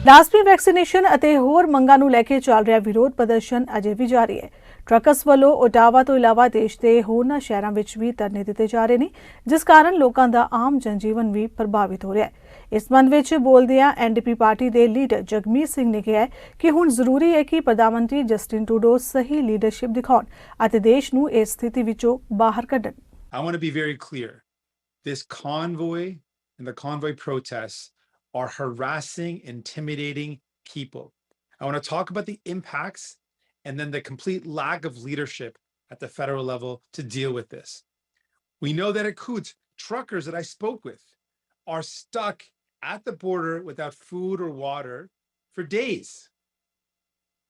ਲਾਜ਼ਮੀ ਵੈਕਸੀਨੇਸ਼ਨ ਅਤੇ ਹੋਰ ਮੰਗਾਂ ਨੂੰ ਲੈ ਕੇ ਚੱਲ ਰਿਹਾ ਵਿਰੋਧ ਪ੍ਰਦਰਸ਼ਨ ਅਜੇ ਵੀ ਜਾਰੀ ਹੈ। ਟਰੱਕਰਸ ਵੱਲੋਂ ਓਟਾਵਾ ਤੋਂ ਇਲਾਵਾ ਦੇਸ਼ ਦੇ ਹੋਰਨਾਂ ਸ਼ਹਿਰਾਂ ਵਿੱਚ ਵੀ ਧਰਨੇ ਦਿੱਤੇ ਜਾ ਰਹੇ ਨੇ, ਜਿਸ ਕਾਰਨ ਲੋਕਾਂ ਦਾ ਆਮ ਜਨਜੀਵਨ ਵੀ ਪ੍ਰਭਾਵਿਤ ਹੋ ਰਿਹਾ ਹੈ। ਇਸ ਸੰਬੰਧ ਵਿੱਚ ਬੋਲਦਿਆਂ ਐਨਡੀਪੀ ਪਾਰਟੀ ਦੇ ਲੀਡਰ ਜਗਮੀਤ ਸਿੰਘ ਨੇ ਕਿਹਾ ਕਿ ਹੁਣ ਜ਼ਰੂਰੀ ਹੈ ਕਿ ਪ੍ਰਧਾਨ ਮੰਤਰੀ ਜਸਟਿਨ ਟਰੂਡੋ ਸਹੀ ਲੀਡਰਸ਼ਿਪ ਦਿਖਾਉਣ ਅਤੇ ਦੇਸ਼ ਨੂੰ ਇਸ ਸਥਿਤੀ ਵਿੱਚੋਂ ਬਾਹਰ ਕੱਢਣ। I want to be very clear. This convoy and the convoy protests are harassing, intimidating people. I want to talk about the impacts and then the complete lack of leadership at the federal level to deal with this. We know that at Coutts, truckers that I spoke with are stuck at the border without food or water for days.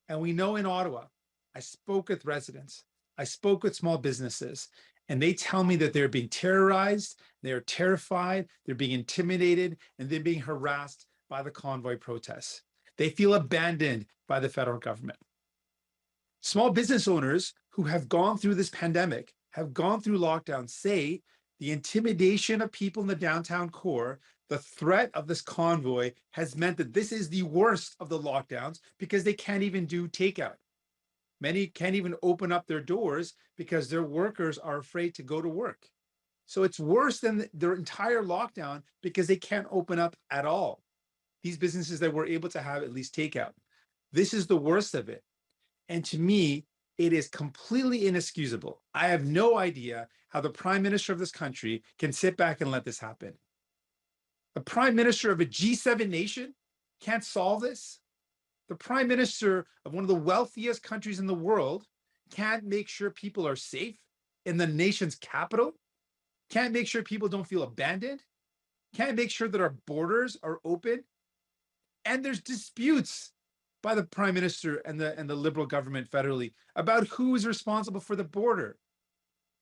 And we know in Ottawa, I spoke with residents, I spoke with small businesses, and they tell me that they're being terrorized, they're terrified, they're being intimidated, and they're being harassed by the convoy protests. They feel abandoned by the federal government. Small business owners who have gone through this pandemic, have gone through lockdown, say the intimidation of people in the downtown core, the threat of this convoy has meant that this is the worst of the lockdowns because they can't even do takeout. Many can't even open up their doors because their workers are afraid to go to work. So it's worse than their entire lockdown because they can't open up at all. These businesses that were able to have at least takeout. This is the worst of it. And to me, it is completely inexcusable. I have no idea how the Prime Minister of this country can sit back and let this happen. The Prime Minister of a G7 nation can't solve this. The Prime Minister of one of the wealthiest countries in the world can't make sure people are safe in the nation's capital, can't make sure people don't feel abandoned, can't make sure that our borders are open. And there's disputes by the Prime Minister and the Liberal government federally about who is responsible for the border.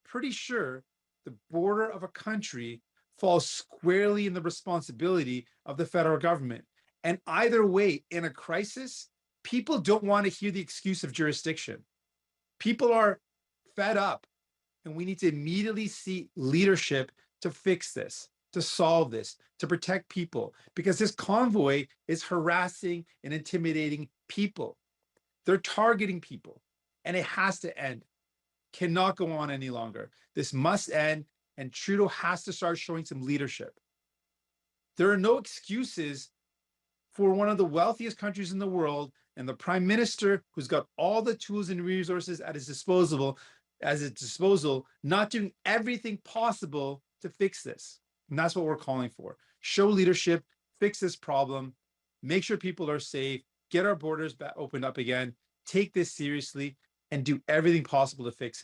Pretty sure the border of a country falls squarely in the responsibility of the federal government. And either way, in a crisis, people don't want to hear the excuse of jurisdiction. People are fed up, and we need to immediately see leadership to fix this, to solve this, to protect people, because this convoy is harassing and intimidating people. They're targeting people, and it has to end. Cannot go on any longer. This must end, and Trudeau has to start showing some leadership. There are no excuses for one of the wealthiest countries in the world and the Prime Minister who's got all the tools and resources at his disposal, not doing everything possible to fix this. And that's what we're calling for. Show leadership, fix this problem, make sure people are safe, get our borders opened up again, take this seriously, and do everything possible to fix it.